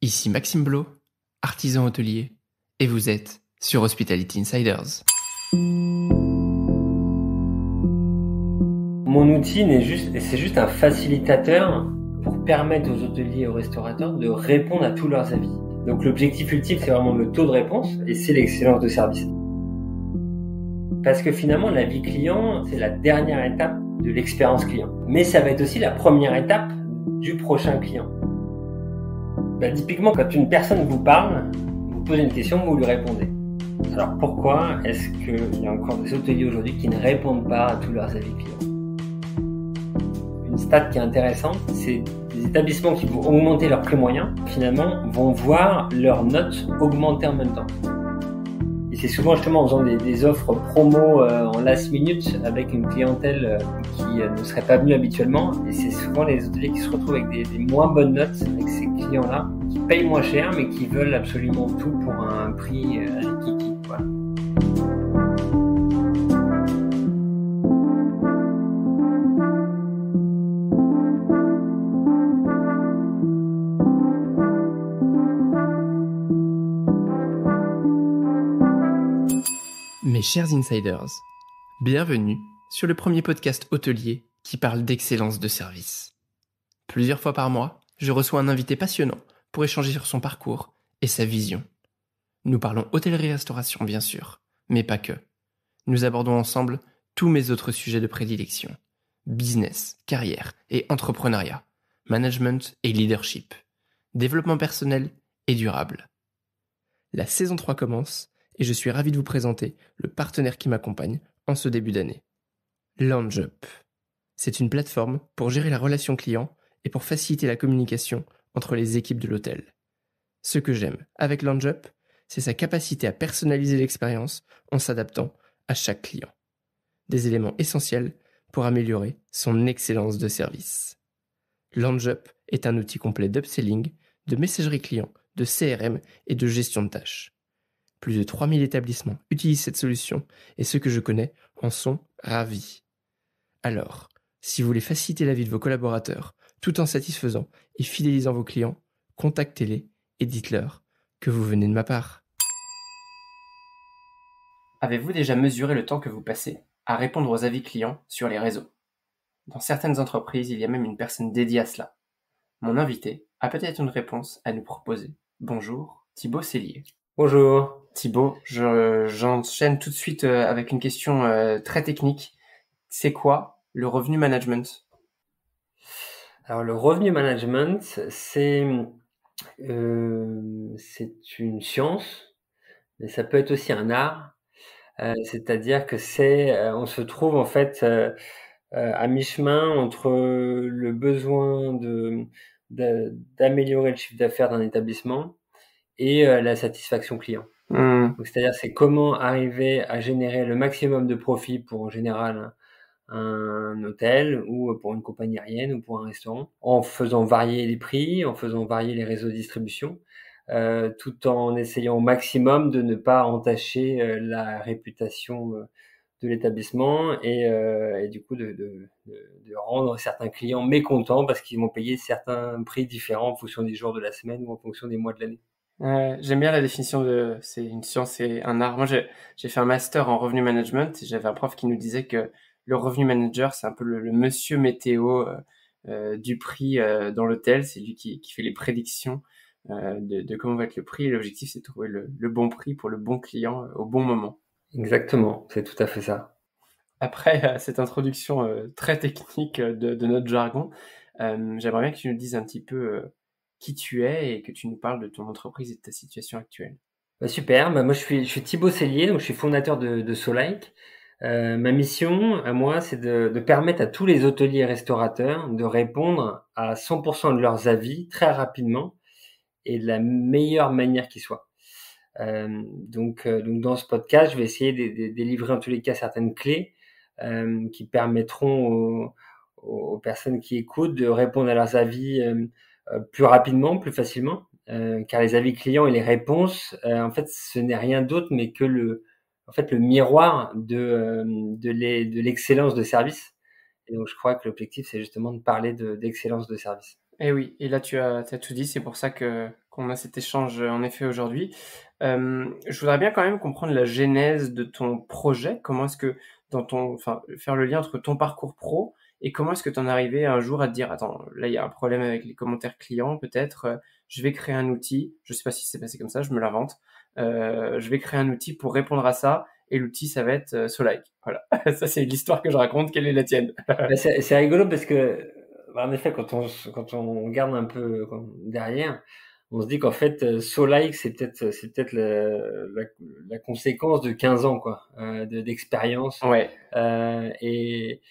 Ici Maxime Blo, artisan hôtelier, et vous êtes sur Hospitality Insiders. Mon outil c'est juste un facilitateur pour permettre aux hôteliers et aux restaurateurs de répondre à tous leurs avis. Donc l'objectif ultime, c'est vraiment le taux de réponse et c'est l'excellence de service. Parce que finalement, l'avis client, c'est la dernière étape de l'expérience client. Mais ça va être aussi la première étape du prochain client. Typiquement, quand une personne vous parle, vous posez une question, vous lui répondez. Alors pourquoi est-ce qu'il y a encore des hôteliers aujourd'hui qui ne répondent pas à tous leurs avis clients ? Une stat qui est intéressante, c'est des établissements qui vont augmenter leurs prix moyens, finalement, vont voir leurs notes augmenter en même temps. Et c'est souvent justement en faisant des offres promo en last minute avec une clientèle qui ne serait pas venue habituellement. Et c'est souvent les hôteliers qui se retrouvent avec des moins bonnes notes avec ces clients-là, qui payent moins cher mais qui veulent absolument tout pour un prix kiki. Voilà. Mes chers insiders, bienvenue sur le premier podcast hôtelier qui parle d'excellence de service. Plusieurs fois par mois, je reçois un invité passionnant pour échanger sur son parcours et sa vision. Nous parlons hôtellerie-restauration bien sûr, mais pas que. Nous abordons ensemble tous mes autres sujets de prédilection. Business, carrière et entrepreneuriat, management et leadership, développement personnel et durable. La saison 3 commence et je suis ravi de vous présenter le partenaire qui m'accompagne en ce début d'année. LoungeUp. C'est une plateforme pour gérer la relation client et pour faciliter la communication entre les équipes de l'hôtel. Ce que j'aime avec LoungeUp, c'est sa capacité à personnaliser l'expérience en s'adaptant à chaque client. Des éléments essentiels pour améliorer son excellence de service. LoungeUp est un outil complet d'upselling, de messagerie client, de CRM et de gestion de tâches. Plus de 3000 établissements utilisent cette solution et ceux que je connais en sont ravis. Alors, si vous voulez faciliter la vie de vos collaborateurs tout en satisfaisant et fidélisant vos clients, contactez-les et dites-leur que vous venez de ma part. Avez-vous déjà mesuré le temps que vous passez à répondre aux avis clients sur les réseaux ? Dans certaines entreprises, il y a même une personne dédiée à cela. Mon invité a peut-être une réponse à nous proposer. Bonjour, Thibaut Cellier. Bonjour. Thibaut, j'enchaîne tout de suite avec une question très technique. C'est quoi le revenu management ? Alors le revenu management, c'est une science, mais ça peut être aussi un art. C'est-à-dire que on se trouve en fait à mi-chemin entre le besoin d'améliorer le chiffre d'affaires d'un établissement et la satisfaction client. Donc, c'est-à-dire c'est comment arriver à générer le maximum de profit pour en général un hôtel ou pour une compagnie aérienne ou pour un restaurant, en faisant varier les prix, en faisant varier les réseaux de distribution, tout en essayant au maximum de ne pas entacher la réputation de l'établissement et du coup de rendre certains clients mécontents parce qu'ils vont payer certains prix différents en fonction des jours de la semaine ou en fonction des mois de l'année. J'aime bien la définition de c'est une science et un art. Moi, j'ai fait un master en revenu management et j'avais un prof qui nous disait que le revenu manager, c'est un peu le monsieur météo du prix dans l'hôtel. C'est lui qui fait les prédictions de comment va être le prix. Et l'objectif, c'est de trouver le bon prix pour le bon client au bon moment. Exactement, c'est tout à fait ça. Après cette introduction très technique de notre jargon, j'aimerais bien que tu nous dises un petit peu qui tu es et que tu nous parles de ton entreprise et de ta situation actuelle. Super, moi je suis Thibaut Cellier, donc je suis fondateur de Solike. Ma mission à moi, c'est de permettre à tous les hôteliers et restaurateurs de répondre à 100% de leurs avis très rapidement et de la meilleure manière qui soit. Donc dans ce podcast, je vais essayer de délivrer en tous les cas certaines clés qui permettront aux personnes qui écoutent de répondre à leurs avis plus rapidement, plus facilement, car les avis clients et les réponses, en fait, ce n'est rien d'autre mais que le miroir de l'excellence de service. Et donc, je crois que l'objectif, c'est justement de parler d'excellence de service. Et oui, et là tu as tout dit, c'est pour ça qu'on a cet échange en effet aujourd'hui. Je voudrais bien quand même comprendre la genèse de ton projet. Comment est-ce que enfin, faire le lien entre ton parcours pro et comment est-ce que tu en es arrivé un jour à te dire: «Attends, là il y a un problème avec les commentaires clients peut-être, je vais créer un outil». Je sais pas si c'est passé comme ça, je me l'invente. Je vais créer un outil pour répondre à ça et l'outil ça va être, Solike. Voilà. Ça c'est l'histoire que je raconte, quelle est la tienne? Bah, c'est rigolo parce que, bah, en effet, quand on regarde un peu derrière, on se dit qu'en fait, So-like, c'est peut-être la conséquence de 15 ans, quoi, d'expérience. Ouais, Et,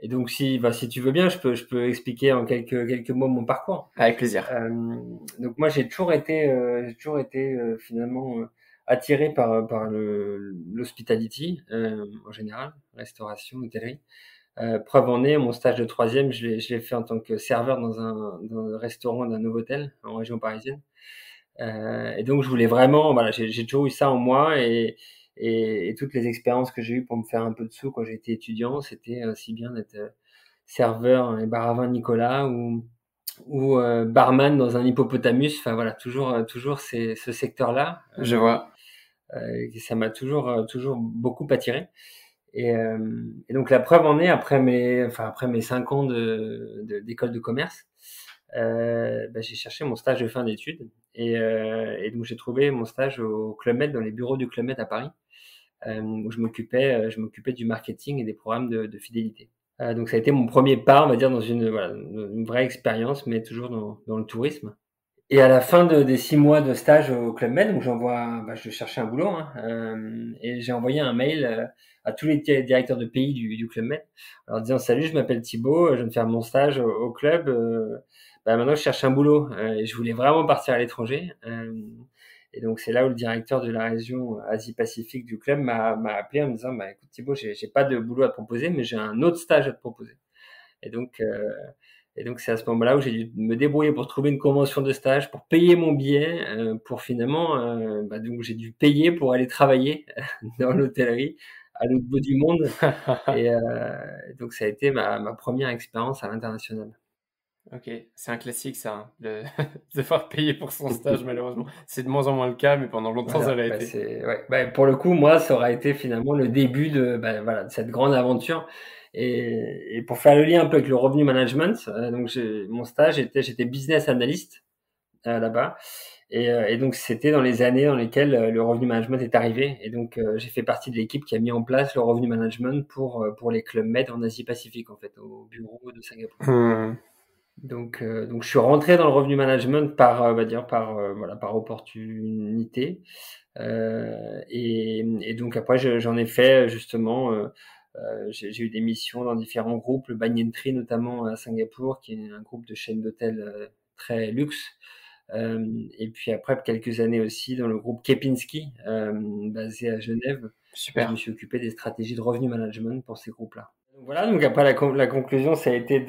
et donc, si tu veux bien, je peux expliquer en quelques mots mon parcours. avec plaisir. Donc moi, j'ai toujours été finalement attiré par l'hospitality en général, restauration, hôtellerie. Preuve en est, mon stage de troisième, je l'ai fait en tant que serveur dans un restaurant d'un Novotel en région parisienne. Et donc, je voulais vraiment, voilà, j'ai toujours eu ça en moi et toutes les expériences que j'ai eues pour me faire un peu de sous quand j'étais étudiant, c'était aussi bien d'être serveur et bar à vin Nicolas ou barman dans un hippopotamus. Enfin voilà, toujours ce secteur-là. Je vois. Ça m'a toujours beaucoup attiré. Et donc la preuve en est après mes 5 ans d'école de commerce, bah, j'ai cherché mon stage de fin d'études et donc j'ai trouvé mon stage au Club Med, dans les bureaux du Club Med à Paris, où je m'occupais du marketing et des programmes de fidélité. Donc ça a été mon premier pas, on va dire, dans une vraie expérience, mais toujours dans le tourisme. Et à la fin des 6 mois de stage au Club Med, donc je cherchais un boulot, hein, et j'ai envoyé un mail à tous les directeurs de pays du Club Med, en disant: salut, je m'appelle Thibaut, je viens de faire mon stage au club, maintenant je cherche un boulot, et je voulais vraiment partir à l'étranger. Et donc c'est là où le directeur de la région Asie-Pacifique du club m'a appelé en me disant: bah écoute Thibaut, j'ai pas de boulot à te proposer, mais j'ai un autre stage à te proposer. Et donc, euh, et donc c'est à ce moment-là où j'ai dû me débrouiller pour trouver une convention de stage, pour payer mon billet, pour finalement, donc j'ai dû payer pour aller travailler dans l'hôtellerie à l'autre bout du monde. Et donc ça a été ma première expérience à l'international. OK, c'est un classique ça, hein, de devoir payer pour son stage malheureusement. C'est de moins en moins le cas, mais pendant longtemps ça Voilà, l'a bah, été. c'est ouais, bah, pour le coup, moi, ça aura été finalement le début de cette grande aventure. Et pour faire le lien un peu avec le revenu management, donc mon stage j'étais business analyst là-bas. Et donc c'était dans les années dans lesquelles le revenu management est arrivé. Et donc j'ai fait partie de l'équipe qui a mis en place le revenu management pour les clubs Med en Asie-Pacifique, en fait, au bureau de Singapour. Mmh. Donc je suis rentré dans le revenu management on va dire par opportunité. Et donc après, j'en ai fait justement. J'ai eu des missions dans différents groupes, le Banyan Tree notamment à Singapour, qui est un groupe de chaînes d'hôtels très luxe. Et puis après quelques années aussi dans le groupe Kempinski, basé à Genève, où je me Super. suis occupé des stratégies de revenu management pour ces groupes-là. Donc voilà, donc après la conclusion, ça a été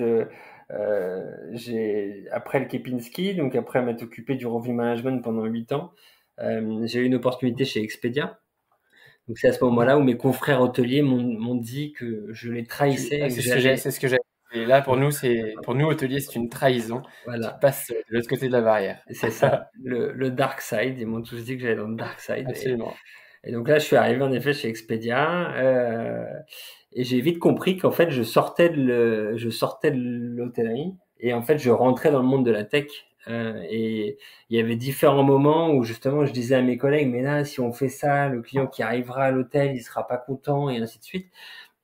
j'ai après le Kempinski, donc après m'être occupé du revenu management pendant 8 ans, j'ai eu une opportunité chez Expedia. Donc c'est à ce moment-là où mes confrères hôteliers m'ont dit que je les trahissais et que j'allais, C'est ce que j'ai et là pour nous hôteliers, c'est une trahison. Tu voilà, passes, de l'autre côté de la barrière. c'est ça, le dark side. Ils m'ont tous dit que j'allais dans le dark side. Absolument. Et donc là, je suis arrivé en effet chez Expedia, et j'ai vite compris qu'en fait, je sortais de l'hôtellerie et en fait, je rentrais dans le monde de la tech. Et il y avait différents moments où justement, je disais à mes collègues, mais là, si on fait ça, le client qui arrivera à l'hôtel, il sera pas content et ainsi de suite.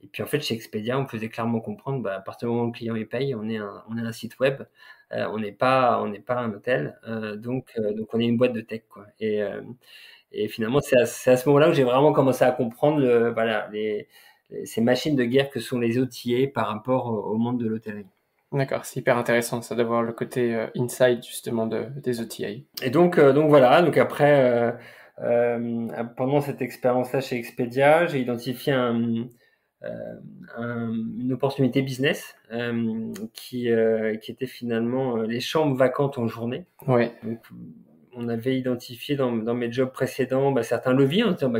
Et puis en fait, chez Expedia, on me faisait clairement comprendre, bah, à partir du moment où le client il paye, on est un site web, on n'est pas un hôtel, donc on est une boîte de tech, quoi. Et finalement, c'est à ce moment-là où j'ai vraiment commencé à comprendre ces machines de guerre que sont les OTA par rapport au monde de l'hôtellerie. D'accord, c'est hyper intéressant ça d'avoir le côté, inside justement des OTA. Et donc voilà, donc après, pendant cette expérience-là chez Expedia, j'ai identifié une opportunité business qui était finalement les chambres vacantes en journée. Ouais. Donc, on avait identifié dans mes jobs précédents certains leviers en se disant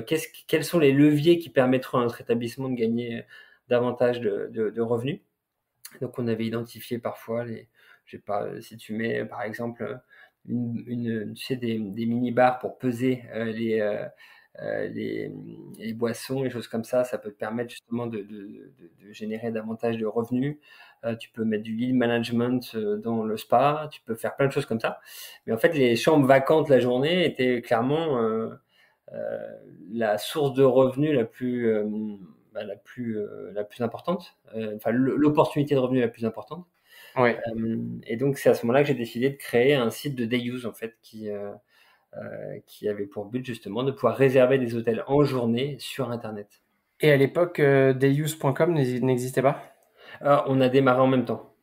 quels sont les leviers qui permettront à notre établissement de gagner davantage de revenus. Donc on avait identifié parfois Je sais pas, si tu mets par exemple tu sais, des mini-bars pour peser les boissons, les choses comme ça peut te permettre justement de générer davantage de revenus. Tu peux mettre du lead management dans le spa, tu peux faire plein de choses comme ça. Mais en fait, les chambres vacantes la journée étaient clairement euh, la source de revenus la plus importante, enfin l'opportunité de revenus la plus importante. Ouais. Et donc c'est à ce moment-là que j'ai décidé de créer un site de day use en fait qui avait pour but justement de pouvoir réserver des hôtels en journée sur Internet. Et à l'époque, dayuse.com n'existait pas? On a démarré en même temps,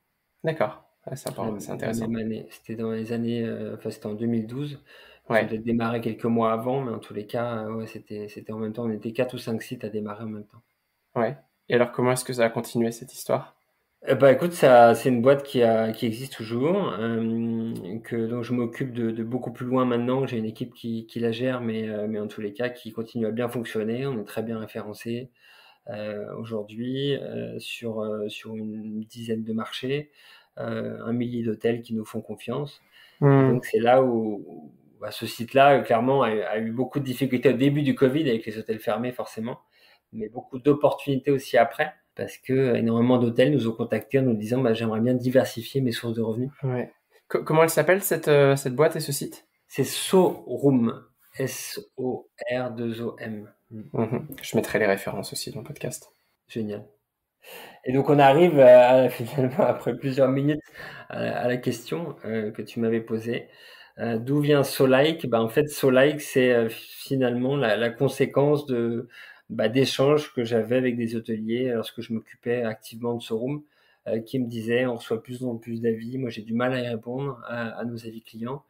D'accord. Ouais, c'est la intéressant. même année. C'était dans les années, enfin c'était en 2012. Ils ont Ouais. peut-être démarré quelques mois avant, mais en tous les cas, ouais, c'était en même temps. On était 4 ou 5 sites à démarrer en même temps. Ouais. Et alors, comment est-ce que ça a continué cette histoire? Bah écoute, ça, c'est une boîte qui existe toujours, dont je m'occupe de beaucoup plus loin maintenant. J'ai une équipe qui la gère, mais en tous les cas, qui continue à bien fonctionner. On est très bien référencé aujourd'hui sur une dizaine de marchés, un millier d'hôtels qui nous font confiance. Et donc c'est là où bah, ce site-là, clairement, a eu beaucoup de difficultés au début du Covid avec les hôtels fermés, forcément, mais beaucoup d'opportunités aussi après, parce que énormément d'hôtels nous ont contactés en nous disant bah, j'aimerais bien diversifier mes sources de revenus. Ouais. Comment elle s'appelle cette boîte et ce site? C'est Sorum, S-O-R-2-O-M. Je mettrai les références aussi dans le podcast. Génial. Et donc on arrive finalement après plusieurs minutes à la question que tu m'avais posée. D'où vient SoLike? En fait, SoLike, c'est finalement la conséquence d'échanges que j'avais avec des hôteliers lorsque je m'occupais activement de Sorum, qui me disaient on reçoit plus en plus d'avis. Moi, j'ai du mal à y répondre à nos avis clients.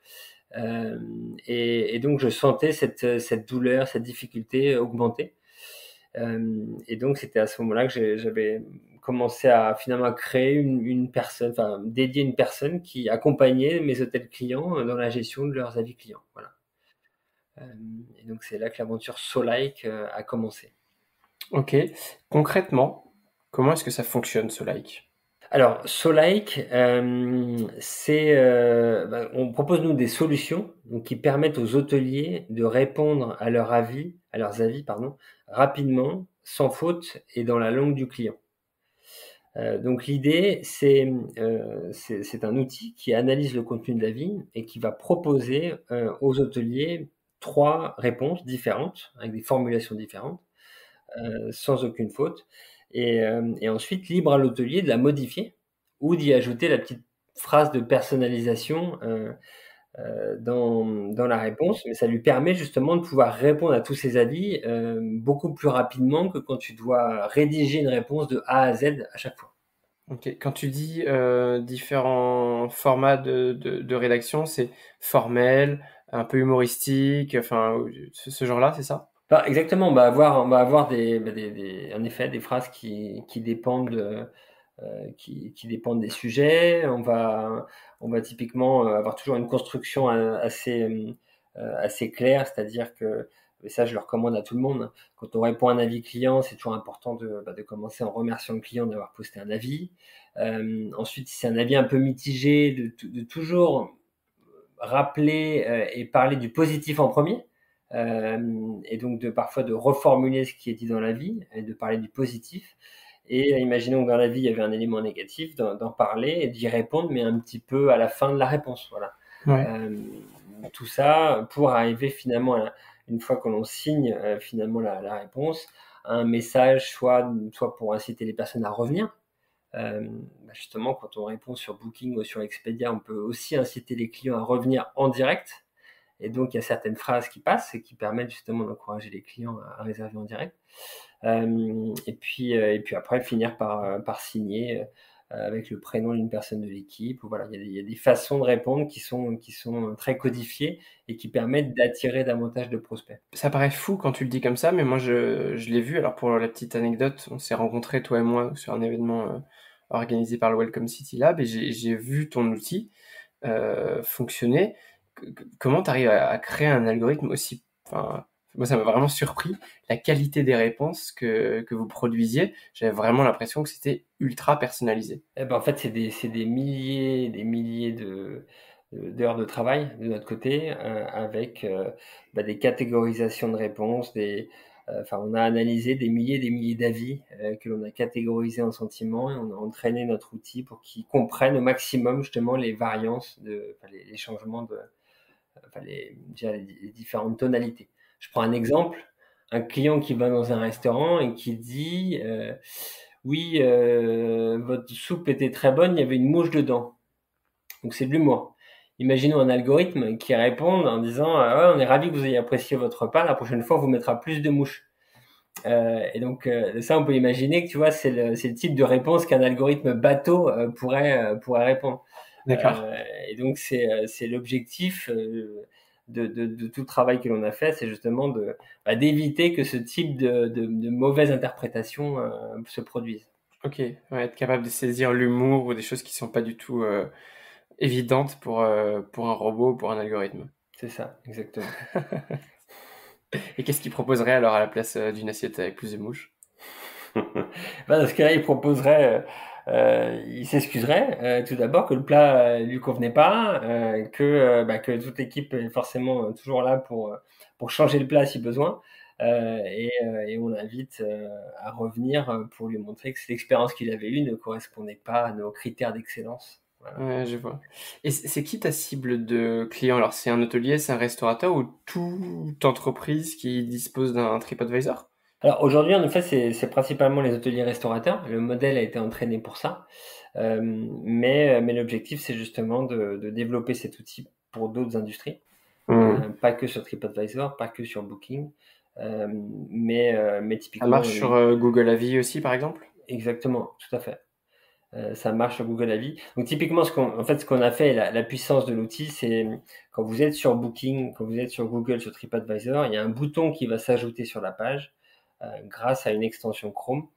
Et donc, je sentais cette douleur, cette difficulté augmenter. Et donc, c'était à ce moment-là que j'avais commencé à finalement créer une personne, enfin dédier une personne qui accompagnait mes hôtels clients dans la gestion de leurs avis clients. Voilà. Et donc, c'est là que l'aventure SoLike a commencé. Ok. Concrètement, comment est-ce que ça fonctionne, ce like? Alors, SoLike, on propose nous des solutions donc, qui permettent aux hôteliers de répondre à leurs avis, pardon, rapidement, sans faute et dans la langue du client. Donc l'idée, c'est un outil qui analyse le contenu de l'avis et qui va proposer aux hôteliers 3 réponses différentes, avec des formulations différentes, sans aucune faute. Et ensuite, libre à l'hôtelier de la modifier ou d'y ajouter la petite phrase de personnalisation dans la réponse. Mais ça lui permet justement de pouvoir répondre à tous ces avis beaucoup plus rapidement que quand tu dois rédiger une réponse de A à Z à chaque fois. Ok. Quand tu dis différents formats de rédaction, c'est formel, un peu humoristique, enfin, ce genre-là, c'est ça? Exactement, on va avoir en effet des phrases qui dépendent qui dépendent des sujets. On va typiquement avoir toujours une construction assez claire, c'est-à-dire que et ça je le recommande à tout le monde. Quand on répond à un avis client, c'est toujours important de commencer en remerciant le client d'avoir posté un avis. Ensuite, si c'est un avis un peu mitigé, de toujours rappeler et parler du positif en premier. Et donc parfois de reformuler ce qui est dit dans l'avis et de parler du positif. Et imaginons que dans la vie, il y avait un élément négatif, d'en parler et d'y répondre, mais un petit peu à la fin de la réponse. Voilà. Ouais. Tout ça pour arriver finalement, une fois que l'on signe finalement la réponse, à un message, soit pour inciter les personnes à revenir. Justement, quand on répond sur Booking ou sur Expedia, on peut aussi inciter les clients à revenir en direct. Et donc, il y a certaines phrases qui passent et qui permettent justement d'encourager les clients à réserver en direct. Et puis après, finir par signer avec le prénom d'une personne de l'équipe. Voilà, il y a des façons de répondre qui sont très codifiées et qui permettent d'attirer davantage de prospects. Ça paraît fou quand tu le dis comme ça, mais moi je l'ai vu. Alors pour la petite anecdote, on s'est rencontrés toi et moi sur un événement organisé par le Welcome City Lab et j'ai vu ton outil fonctionner. Comment tu arrives à créer un algorithme aussi, enfin, Moi, ça m'a vraiment surpris, la qualité des réponses que vous produisiez. J'avais vraiment l'impression que c'était ultra personnalisé. Eh ben, en fait, c'est des milliers d'heures de travail de notre côté, avec des catégorisations de réponses, enfin, on a analysé des milliers d'avis que l'on a catégorisés en sentiments et on a entraîné notre outil pour qu'il comprenne au maximum justement les variances, enfin, les changements enfin, les différentes tonalités. Je prends un exemple, un client qui va dans un restaurant et qui dit oui, votre soupe était très bonne, il y avait une mouche dedans. Donc c'est de l'humour. Imaginons un algorithme qui répond en disant ouais, on est ravi que vous ayez apprécié votre repas, la prochaine fois on vous mettra plus de mouches. Et donc ça on peut imaginer que tu vois c'est le type de réponse qu'un algorithme bateau pourrait répondre. D'accord. Et donc c'est l'objectif de tout le travail que l'on a fait, c'est justement d'éviter que ce type de mauvaise interprétation se produise. Ok, ouais, être capable de saisir l'humour ou des choses qui sont pas du tout évidentes pour un robot, pour un algorithme. C'est ça, exactement. Et qu'est-ce qu'il proposerait alors à la place d'une assiette avec plus de mouches? Dans ce cas-là, il s'excuserait tout d'abord que le plat lui convenait pas, que toute l'équipe est forcément toujours là pour changer le plat si besoin, et on l'invite à revenir pour lui montrer que l'expérience qu'il avait eue ne correspondait pas à nos critères d'excellence. Voilà. Ouais, je vois. Et c'est qui ta cible de client? Alors, c'est un hôtelier, c'est un restaurateur ou toute entreprise qui dispose d'un TripAdvisor? Alors aujourd'hui, en effet, c'est principalement les hôteliers restaurateurs. Le modèle a été entraîné pour ça. Mais l'objectif, c'est justement de développer cet outil pour d'autres industries. Pas que sur TripAdvisor, pas que sur Booking, mais Ça typiquement... marche sur Google Avis aussi, par exemple? Exactement, tout à fait. Ça marche sur Google Avis. Donc typiquement, ce qu'on a fait, la puissance de l'outil, c'est quand vous êtes sur Booking, quand vous êtes sur Google, sur TripAdvisor, il y a un bouton qui va s'ajouter sur la page grâce à une extension Chrome.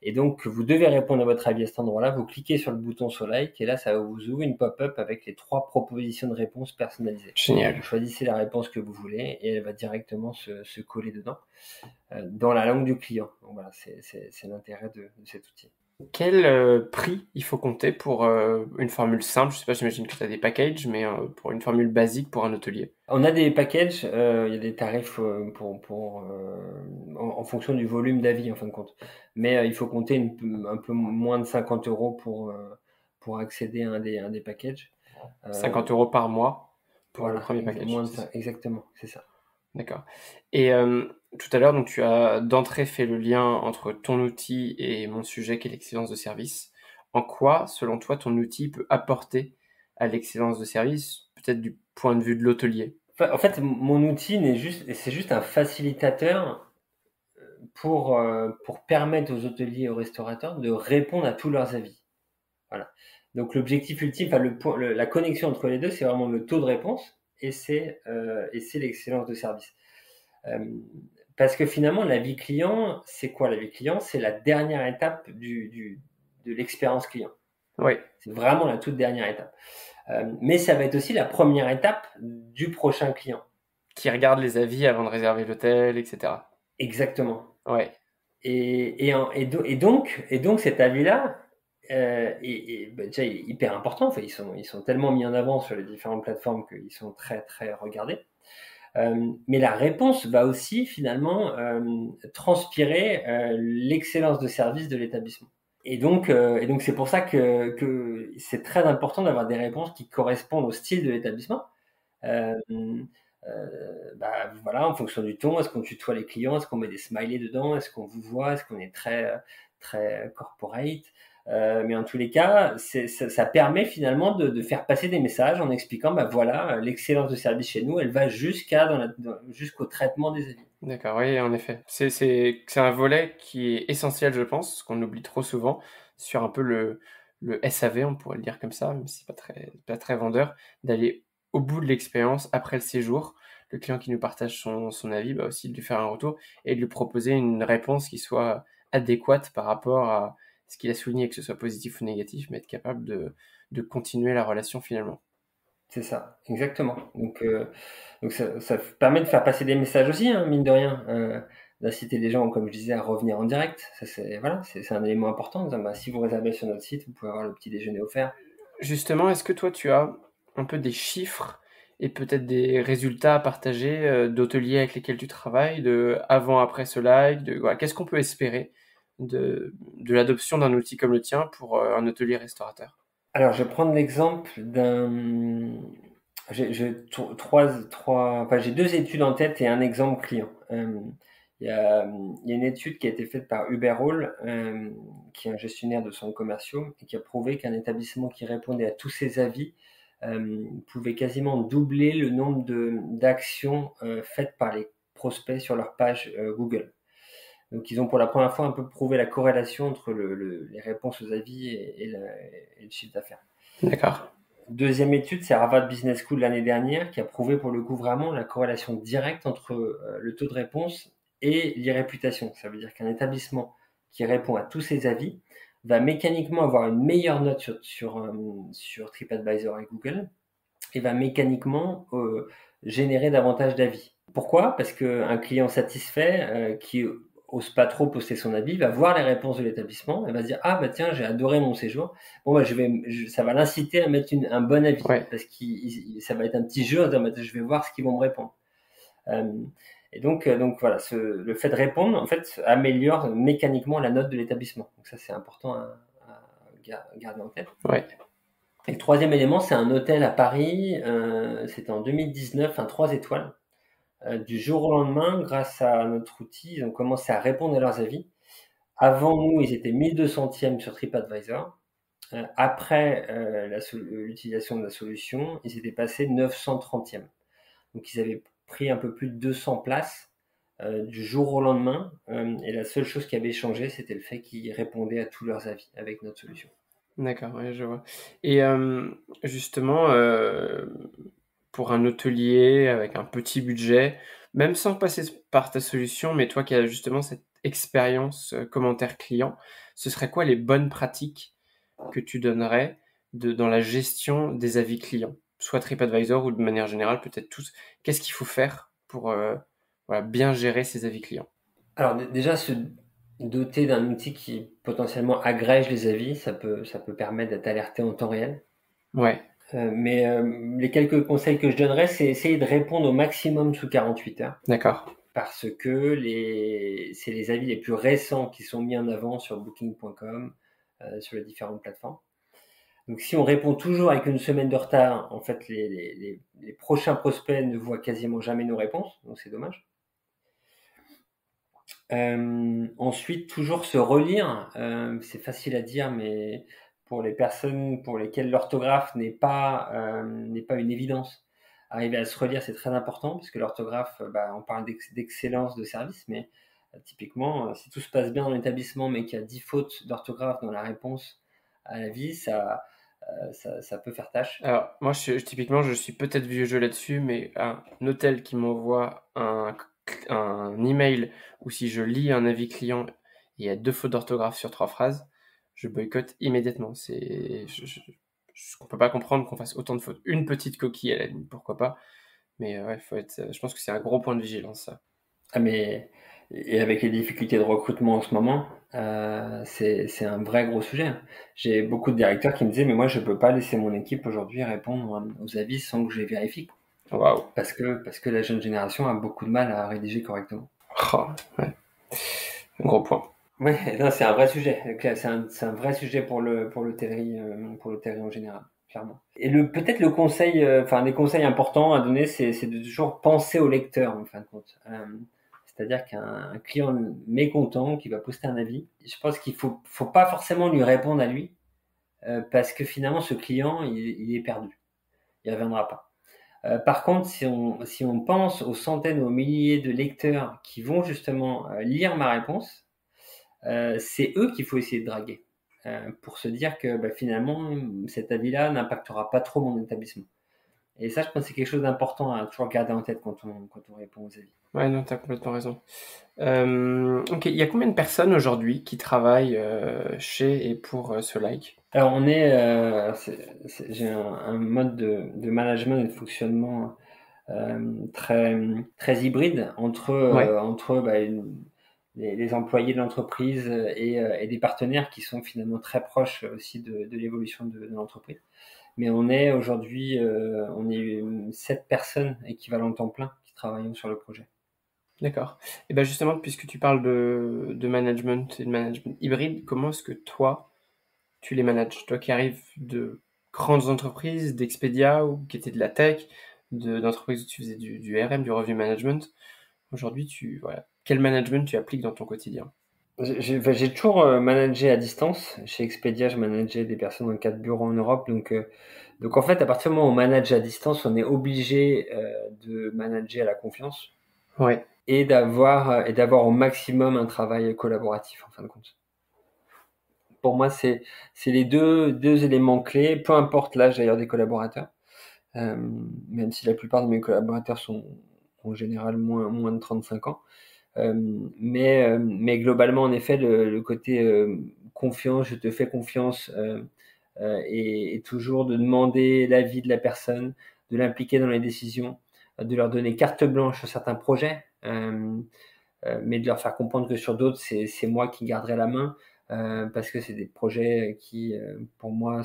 Et donc, vous devez répondre à votre avis à cet endroit-là. Vous cliquez sur le bouton sur Like et là, ça vous ouvre une pop-up avec les 3 propositions de réponses personnalisées. Génial. Vous choisissez la réponse que vous voulez et elle va directement se coller dedans dans la langue du client. Donc voilà, c'est l'intérêt de cet outil. Quel prix il faut compter pour une formule simple? Je sais pas, j'imagine que tu as des packages, mais pour une formule basique pour un hôtelier. On a des packages, il y a des tarifs en fonction du volume d'avis en fin de compte. Mais il faut compter un peu moins de 50 euros pour accéder à un des packages. 50 euros par mois pour le Voilà, premier package. moins de ça, exactement, c'est ça. D'accord. Et tout à l'heure, donc tu as d'entrée fait le lien entre ton outil et mon sujet qui est l'excellence de service. En quoi, selon toi, ton outil peut apporter à l'excellence de service, peut-être du point de vue de l'hôtelier? En fait, mon outil c'est juste un facilitateur pour permettre aux hôteliers et aux restaurateurs de répondre à tous leurs avis. Voilà. Donc l'objectif ultime, enfin la connexion entre les deux, c'est vraiment le taux de réponse et c'est l'excellence de service. Parce que finalement, l'avis client, c'est quoi l'avis client? C'est la dernière étape de l'expérience client. Oui. C'est vraiment la toute dernière étape. Mais ça va être aussi la première étape du prochain client. Qui regarde les avis avant de réserver l'hôtel, etc. Exactement. Ouais. Et donc cet avis-là, déjà, il est hyper important. Enfin, ils sont tellement mis en avant sur les différentes plateformes qu'ils sont très, très regardés. Mais la réponse va aussi finalement transpirer l'excellence de service de l'établissement. Et donc c'est pour ça que c'est très important d'avoir des réponses qui correspondent au style de l'établissement. Voilà, en fonction du ton, est-ce qu'on tutoie les clients, est-ce qu'on met des smileys dedans, est-ce qu'on vous voit, est-ce qu'on est très très corporate. Mais en tous les cas, ça permet finalement de faire passer des messages en expliquant, voilà, l'excellence de service chez nous, elle va jusqu'au traitement des avis. D'accord, oui, en effet. C'est un volet qui est essentiel, je pense, qu'on oublie trop souvent, sur un peu le SAV, on pourrait le dire comme ça, mais c'est pas très vendeur, d'aller au bout de l'expérience après le séjour. Le client qui nous partage son avis, aussi de lui faire un retour et de lui proposer une réponse qui soit adéquate par rapport à ce qu'il a souligné, que ce soit positif ou négatif, mais être capable de continuer la relation finalement. C'est ça, exactement. Donc ça permet de faire passer des messages aussi, hein, mine de rien, d'inciter les gens, comme je disais, à revenir en direct. Ça, c'est un élément important. En disant, bah, si vous réservez sur notre site, vous pouvez avoir le petit déjeuner offert. Justement, est-ce que toi, tu as un peu des chiffres et peut-être des résultats à partager d'hôteliers avec lesquels tu travailles, de avant-après ce live, voilà, qu'est-ce qu'on peut espérer de l'adoption d'un outil comme le tien pour un hôtelier restaurateur? Alors, je vais prendre l'exemple j'ai deux études en tête et un exemple client. Il y a une étude qui a été faite par Uberall, qui est un gestionnaire de centres commerciaux, et qui a prouvé qu'un établissement qui répondait à tous ses avis pouvait quasiment doubler le nombre d'actions faites par les prospects sur leur page Google. Donc, ils ont pour la première fois un peu prouvé la corrélation entre les réponses aux avis et le chiffre d'affaires. D'accord. Deuxième étude, c'est Harvard Business School l'année dernière qui a prouvé pour le coup vraiment la corrélation directe entre le taux de réponse et l'irréputation. Ça veut dire qu'un établissement qui répond à tous ses avis va mécaniquement avoir une meilleure note sur TripAdvisor et Google et va mécaniquement générer davantage d'avis. Pourquoi? Parce qu'un client satisfait qui ose pas trop poster son avis va voir les réponses de l'établissement et va se dire ah bah tiens j'ai adoré mon séjour, bon bah ça va l'inciter à mettre un bon avis, parce que ça va être un petit jeu à dire bah, je vais voir ce qu'ils vont me répondre. Et donc voilà, le fait de répondre en fait améliore mécaniquement la note de l'établissement. Donc ça c'est important à garder en tête. Ouais. Et le troisième élément, c'est un hôtel à Paris. C'était en 2019, un 3 étoiles. Du jour au lendemain, grâce à notre outil, ils ont commencé à répondre à leurs avis. Avant nous, ils étaient 1200e sur TripAdvisor. Après l'utilisation de la solution, ils étaient passés 930e. Donc ils avaient pris un peu plus de 200 places du jour au lendemain. Et la seule chose qui avait changé, c'était le fait qu'ils répondaient à tous leurs avis avec notre solution. D'accord, ouais, je vois. Et justement, pour un hôtelier avec un petit budget, même sans passer par ta solution, mais toi qui as justement cette expérience commentaire client, ce serait quoi les bonnes pratiques que tu donnerais dans la gestion des avis clients, soit TripAdvisor ou de manière générale, peut-être tous. Qu'est-ce qu'il faut faire pour voilà, bien gérer ses avis clients? Alors déjà, se doter d'un outil qui potentiellement agrège les avis, ça peut permettre d'être alerté en temps réel. Ouais, Mais les quelques conseils que je donnerais, c'est essayer de répondre au maximum sous 48 heures. d'accord. Parce que c'est les avis les plus récents qui sont mis en avant sur Booking.com, sur les différentes plateformes. Donc si on répond toujours avec une semaine de retard, en fait, les prochains prospects ne voient quasiment jamais nos réponses, donc c'est dommage. Ensuite, toujours se relire. C'est facile à dire, mais pour les personnes pour lesquelles l'orthographe n'est pas une évidence, arriver à se relire, c'est très important parce que l'orthographe, on parle d'excellence de service, mais typiquement, si tout se passe bien dans l'établissement, mais qu'il y a 10 fautes d'orthographe dans la réponse à l'avis, ça peut faire tâche. Alors, moi, typiquement, je suis peut-être vieux jeu là-dessus, mais un hôtel qui m'envoie un email ou si je lis un avis client et il y a 2 fautes d'orthographe sur 3 phrases, je boycotte immédiatement. Je peux pas comprendre qu'on fasse autant de fautes. Une petite coquille à la limite, pourquoi pas. Mais ouais, je pense que c'est un gros point de vigilance, ça. Ah mais et avec les difficultés de recrutement en ce moment, c'est un vrai gros sujet. J'ai beaucoup de directeurs qui me disaient mais moi je peux pas laisser mon équipe aujourd'hui répondre aux avis sans que je les vérifie Waouh. parce que la jeune génération a beaucoup de mal à rédiger correctement. Oh, ouais. Un gros point. Ouais, non, c'est un vrai sujet. C'est un vrai sujet pour l'hôtellerie en général, clairement. Et peut-être le conseil, enfin des conseils importants à donner, c'est de toujours penser au lecteur en fin de compte. C'est-à-dire qu'un client mécontent qui va poster un avis, je pense qu'il faut pas forcément lui répondre à lui, parce que finalement ce client il est perdu, il reviendra pas. Par contre, si on pense aux centaines ou aux milliers de lecteurs qui vont justement lire ma réponse, c'est eux qu'il faut essayer de draguer pour se dire que finalement cet avis-là n'impactera pas trop mon établissement. Et ça, je pense que c'est quelque chose d'important à toujours garder en tête quand on répond aux avis. Ouais, non, tu as complètement raison. Ok, il y a combien de personnes aujourd'hui qui travaillent chez et pour Solike? Alors, j'ai un mode de management et de fonctionnement très, très hybride Ouais, entre les employés de l'entreprise et des partenaires qui sont finalement très proches aussi de l'évolution de l'entreprise. Mais on est aujourd'hui, on est 7 personnes équivalent temps plein qui travaillent sur le projet. d'accord. Et ben justement, puisque tu parles de management et de management hybride, comment est-ce que toi, tu les manages? Toi qui arrives de grandes entreprises, d'Expedia ou qui étaient de la tech, d'entreprises où tu faisais du RM, du revenu management, aujourd'hui, voilà, quel management tu appliques dans ton quotidien? J'ai toujours managé à distance. Chez Expedia, je manageais des personnes dans 4 bureaux en Europe. Donc en fait, à partir du moment où on manage à distance, on est obligé de manager à la confiance Ouais, et d'avoir au maximum un travail collaboratif en fin de compte. Pour moi, c'est les deux éléments clés, peu importe l'âge d'ailleurs des collaborateurs, euh, même si la plupart de mes collaborateurs sont en général moins de 35 ans. Mais globalement, en effet, le côté confiance, je te fais confiance, et toujours de demander l'avis de la personne, de l'impliquer dans les décisions, de leur donner carte blanche sur certains projets, mais de leur faire comprendre que sur d'autres, c'est moi qui garderai la main, parce que c'est des projets qui, pour moi,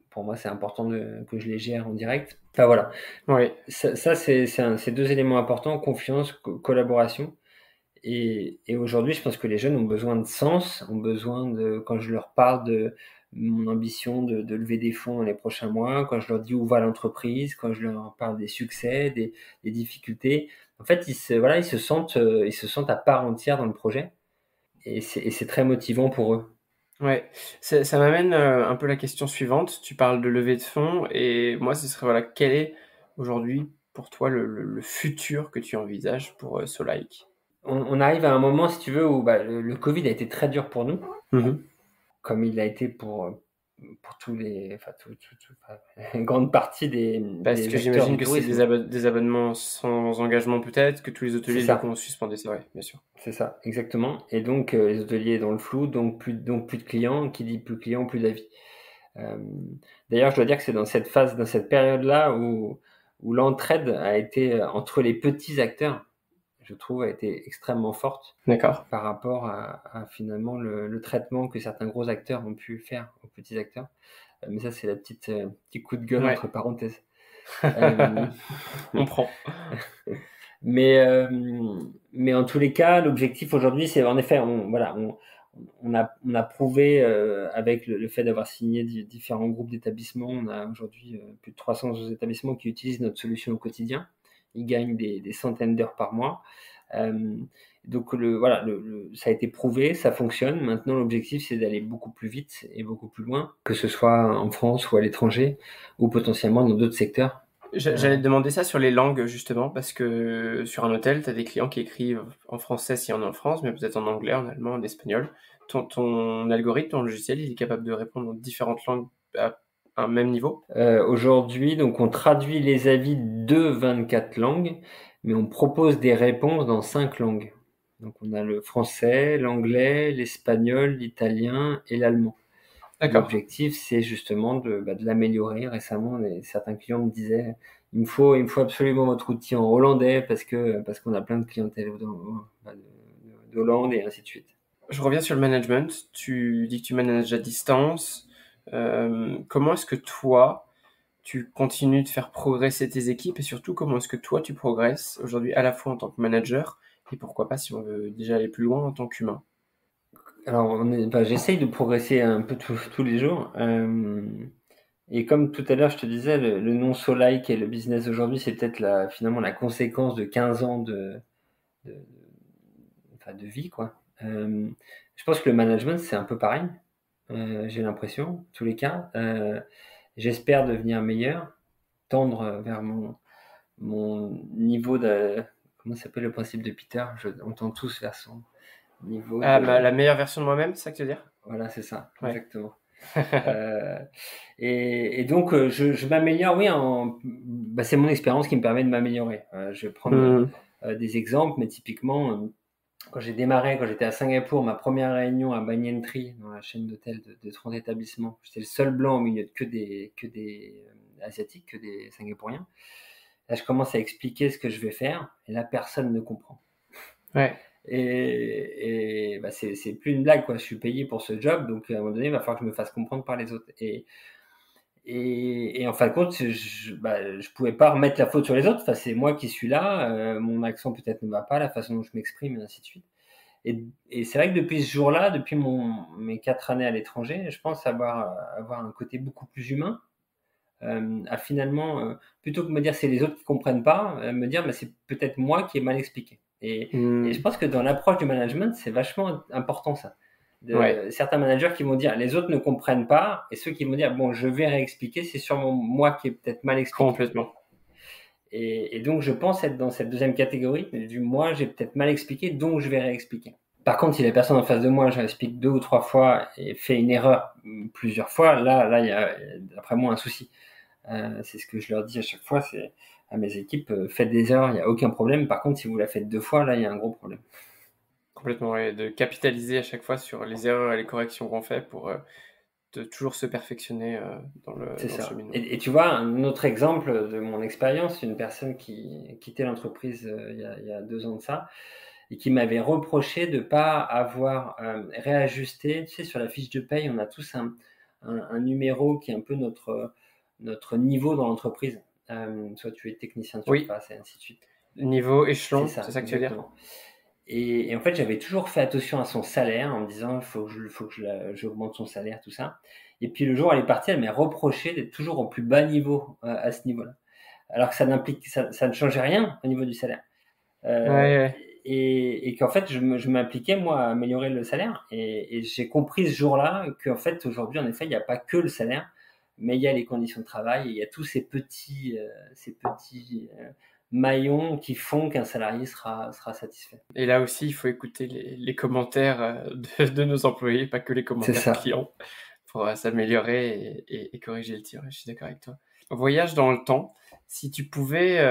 pour moi, c'est important que je les gère en direct. Enfin voilà, ouais, ça c'est deux éléments importants, confiance, collaboration. Et aujourd'hui, je pense que les jeunes ont besoin de sens, ont besoin de, quand je leur parle de mon ambition de lever des fonds dans les prochains mois, quand je leur dis où va l'entreprise, quand je leur parle des succès, des difficultés, en fait, ils se sentent à part entière dans le projet. Et c'est très motivant pour eux. ouais. Ça m'amène un peu la question suivante. Tu parles de levée de fonds et moi, ce serait, voilà, quel est aujourd'hui pour toi le futur que tu envisages pour Solike? On arrive à un moment, si tu veux, où le Covid a été très dur pour nous, Mhm. comme il a été pour tous les, enfin, une grande partie Parce des que acteurs j'imagine du que c'est tourisme. des abonnements sans engagement peut-être, que tous les C'est hôteliers du coup ça, ont suspendu ça, ouais, bien sûr. c'est ça, exactement. Et donc, les hôteliers dans le flou, donc plus de clients. Qui dit plus de clients, plus d'avis. Euh, D'ailleurs, je dois dire que c'est dans cette période-là où l'entraide a été entre les petits acteurs, je trouve, a été extrêmement forte D'accord. par rapport à finalement le traitement que certains gros acteurs ont pu faire aux petits acteurs. Mais ça, c'est petit coup de gueule Ouais. entre parenthèses. Euh, On prend. mais, euh, mais en tous les cas, l'objectif aujourd'hui, c'est en effet, on a prouvé avec le fait d'avoir signé différents groupes d'établissements, on a aujourd'hui plus de 300 établissements qui utilisent notre solution au quotidien. Ils gagnent des centaines d'heures par mois. Euh, donc ça a été prouvé, ça fonctionne. Maintenant, l'objectif, c'est d'aller beaucoup plus vite et beaucoup plus loin, que ce soit en France ou à l'étranger, ou potentiellement dans d'autres secteurs. J'allais te demander ça sur les langues justement, parce que sur un hôtel, tu as des clients qui écrivent en français s'il y en a en France, mais peut-être en anglais, en allemand, en espagnol. Ton algorithme, ton logiciel, il est capable de répondre en différentes langues à un même niveau? Aujourd'hui, donc on traduit les avis de 24 langues, mais on propose des réponses dans 5 langues. Donc on a le français, l'anglais, l'espagnol, l'italien et l'allemand. Et D'accord. l'objectif, c'est justement de l'améliorer. Récemment, certains clients me disaient, il me faut absolument votre outil en hollandais parce qu'on a plein de clientèle d'Hollande et ainsi de suite. Je reviens sur le management. Tu dis que tu manages à distance. Comment est-ce que toi, tu continues de faire progresser tes équipes et surtout comment est-ce que toi, tu progresses aujourd'hui à la fois en tant que manager et pourquoi pas si on veut déjà aller plus loin en tant qu'humain? Alors, j'essaye de progresser un peu tous les jours. Et comme tout à l'heure, je te disais, le nom Solike et le business aujourd'hui, c'est peut-être finalement la conséquence de 15 ans de, de vie, quoi. Je pense que le management, c'est un peu pareil. J'ai l'impression, en tous les cas. J'espère devenir meilleur, tendre vers mon niveau de... Comment s'appelle le principe de Peter? On tend tous vers son niveau Ah, de... la meilleure version de moi-même, c'est ça que tu veux dire? Voilà, c'est ça, Ouais. exactement. Euh, et donc, je m'améliore, oui, c'est mon expérience qui me permet de m'améliorer. Je vais prendre des exemples, mais typiquement, quand j'étais à Singapour, ma première réunion à Banyan Tree, dans la chaîne d'hôtels de 30 établissements, j'étais le seul blanc au milieu de que des Asiatiques, que des Singapouriens. Là, je commence à expliquer ce que je vais faire, et là, personne ne comprend. Ouais. Et c'est plus une blague, quoi. Je suis payé pour ce job, donc à un moment donné, il va falloir que je me fasse comprendre par les autres. Et en fin de compte, je pouvais pas remettre la faute sur les autres. Enfin, c'est moi qui suis là. Mon accent peut-être ne va pas, la façon dont je m'exprime, et ainsi de suite. Et c'est vrai que depuis ce jour-là, depuis mes 4 années à l'étranger, je pense avoir un côté beaucoup plus humain. À finalement, plutôt que de me dire c'est les autres qui comprennent pas, me dire c'est peut-être moi qui ai mal expliqué. Et je pense que dans l'approche du management, c'est vachement important ça. Certains managers qui vont dire les autres ne comprennent pas, et ceux qui vont dire bon, je vais réexpliquer, c'est sûrement moi qui ai peut-être mal expliqué. Complètement. Et donc je pense être dans cette deuxième catégorie du moi j'ai peut-être mal expliqué, donc je vais réexpliquer. Par contre, si la personne en face de moi, je réexplique 2 ou 3 fois et fait une erreur plusieurs fois, là il y a d'après moi un souci. C'est ce que je leur dis à chaque fois, c'est à mes équipes, faites des erreurs, il n'y a aucun problème. Par contre, si vous la faites 2 fois, là, il y a un gros problème. Complètement, ouais, de capitaliser à chaque fois sur les erreurs et les corrections qu'on fait pour de toujours se perfectionner dans le cheminement. Et tu vois, un autre exemple de mon expérience, une personne qui quittait l'entreprise il y a 2 ans de ça, et qui m'avait reproché de ne pas avoir réajusté. Tu sais, sur la fiche de paye, on a tous un numéro qui est un peu notre niveau dans l'entreprise. Soit tu es technicien de surface et ainsi de suite. Niveau échelon, c'est ça que tu veux dire? Et en fait, j'avais toujours fait attention à son salaire en me disant il faut que j'augmente son salaire, tout ça. Et puis le jour où elle est partie, elle m'a reproché d'être toujours au plus bas niveau à ce niveau-là. Alors que ça ne changeait rien au niveau du salaire. Ouais. Et qu'en fait, je m'impliquais, moi, à améliorer le salaire. Et j'ai compris ce jour-là qu'en fait, aujourd'hui, en effet, il n'y a pas que le salaire, mais il y a les conditions de travail, et il y a tous ces petits maillons qui font qu'un salarié sera satisfait. Et là aussi, il faut écouter les commentaires de nos employés, pas que les commentaires clients, pour s'améliorer et corriger le tir. Je suis d'accord avec toi. Voyage dans le temps. Si tu pouvais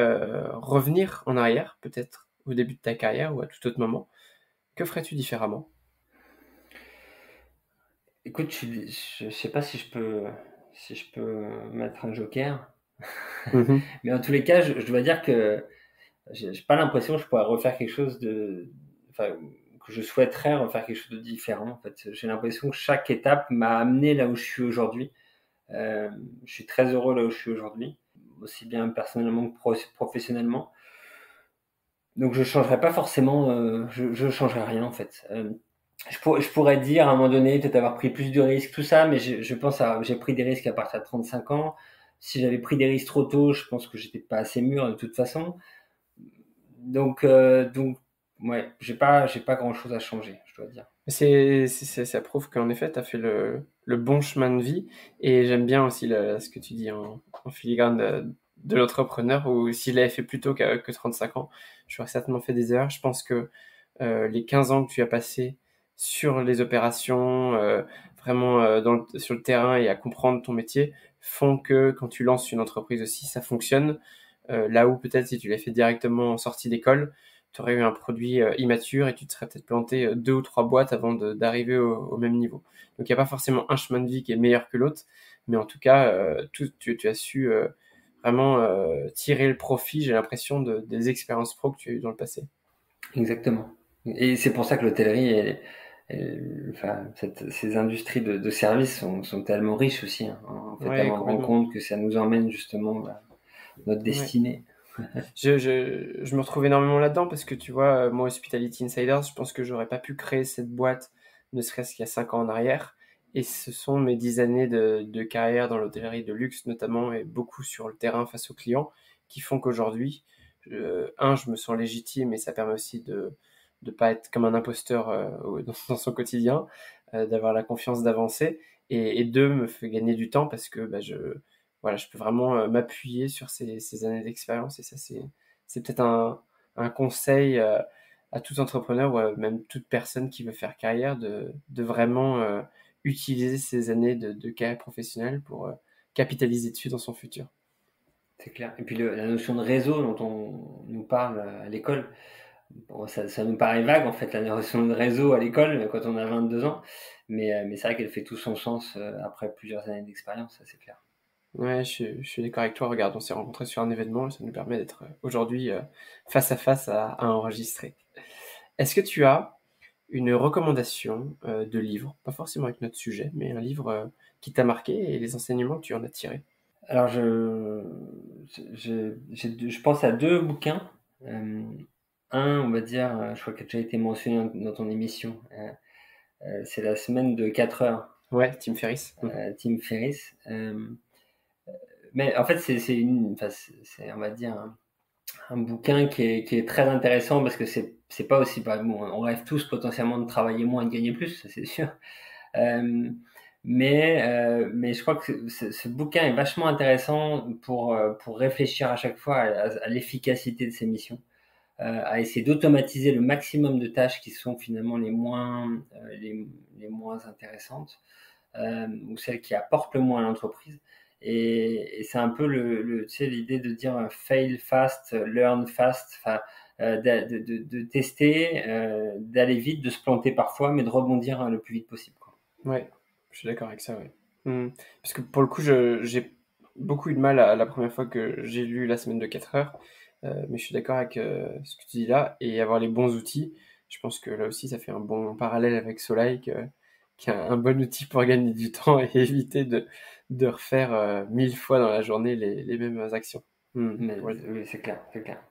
revenir en arrière, peut-être au début de ta carrière ou à tout autre moment, que ferais-tu différemment? Écoute, je sais pas si je peux mettre un joker, mais en tous les cas, je dois dire que j'ai pas l'impression que je pourrais refaire quelque chose que je souhaiterais refaire quelque chose de différent. En fait, j'ai l'impression que chaque étape m'a amené là où je suis aujourd'hui. Je suis très heureux là où je suis aujourd'hui, aussi bien personnellement que professionnellement. Donc je changerais pas forcément, je changerais rien en fait. Je pourrais dire à un moment donné peut-être avoir pris plus de risques, tout ça, mais je pense j'ai pris des risques à partir de 35 ans. Si j'avais pris des risques trop tôt, je pense que j'étais pas assez mûr de toute façon. Donc ouais, j'ai pas grand chose à changer, je dois dire. Ça prouve qu'en effet, tu as fait le bon chemin de vie. Et j'aime bien aussi ce que tu dis en filigrane de l'entrepreneur, où s'il avait fait plus tôt que 35 ans, j'aurais certainement fait des erreurs. Je pense que les 15 ans que tu as passé sur les opérations, vraiment sur le terrain et à comprendre ton métier, font que quand tu lances une entreprise aussi, ça fonctionne. Là où peut-être si tu l'as fait directement en sortie d'école, tu aurais eu un produit immature et tu te serais peut-être planté 2 ou 3 boîtes avant d'arriver au même niveau. Donc il n'y a pas forcément un chemin de vie qui est meilleur que l'autre, mais en tout cas, tu as su vraiment tirer le profit, j'ai l'impression, des expériences pro que tu as eues dans le passé. Exactement. Et c'est pour ça que l'hôtellerie, ces industries de services sont tellement riches aussi. Hein. En fait, Ouais, on se rend compte que ça nous emmène justement vers notre destinée. Ouais. Je me retrouve énormément là-dedans parce que tu vois, moi, Hospitality Insiders, je pense que j'aurais pas pu créer cette boîte ne serait-ce qu'il y a 5 ans en arrière. Et ce sont mes 10 années de carrière dans l'hôtellerie de luxe notamment et beaucoup sur le terrain face aux clients qui font qu'aujourd'hui, je me sens légitime et ça permet aussi de ne pas être comme un imposteur dans son quotidien, d'avoir la confiance d'avancer et deux, me fait gagner du temps parce que je peux vraiment m'appuyer sur ces années d'expérience et ça c'est peut-être un conseil à tout entrepreneur ou même toute personne qui veut faire carrière de vraiment utiliser ces années de carrière professionnelle pour capitaliser dessus dans son futur. C'est clair. Et puis la notion de réseau dont on nous parle à l'école, bon, ça nous paraît vague en fait, la notion de réseau à l'école quand on a 22 ans, mais c'est vrai qu'elle fait tout son sens après plusieurs années d'expérience, ça c'est clair. Ouais, je suis d'accord avec toi. Regarde, on s'est rencontrés sur un événement et ça nous permet d'être aujourd'hui face à face à enregistrer. Est-ce que tu as une recommandation de livre, pas forcément avec notre sujet, mais un livre qui t'a marqué et les enseignements que tu en as tirés? Alors je pense à deux bouquins. Un, on va dire, je crois qu'il a déjà été mentionné dans ton émission, c'est La semaine de 4 heures, Ouais, Tim Ferriss. Tim Ferriss. Mais en fait, c'est, on va dire, un bouquin qui est très intéressant parce que c'est pas aussi, bon, on rêve tous potentiellement de travailler moins et de gagner plus, ça c'est sûr. Mais je crois que ce bouquin est vachement intéressant pour réfléchir à chaque fois à l'efficacité de ces missions, à essayer d'automatiser le maximum de tâches qui sont finalement les moins intéressantes, ou celles qui apportent le moins à l'entreprise. Et c'est un peu tu sais, l'idée de dire fail fast, learn fast, enfin, de tester, d'aller vite, de se planter parfois, mais de rebondir le plus vite possible, quoi. Ouais, je suis d'accord avec ça, ouais. Parce que pour le coup, j'ai beaucoup eu de mal la première fois que j'ai lu La semaine de 4 heures, mais je suis d'accord avec ce que tu dis là, et avoir les bons outils, je pense que là aussi, ça fait un bon parallèle avec Soleil, qui est un bon outil pour gagner du temps et éviter de refaire 1000 fois dans la journée les mêmes actions. Mais Ouais. oui, c'est clair, c'est clair.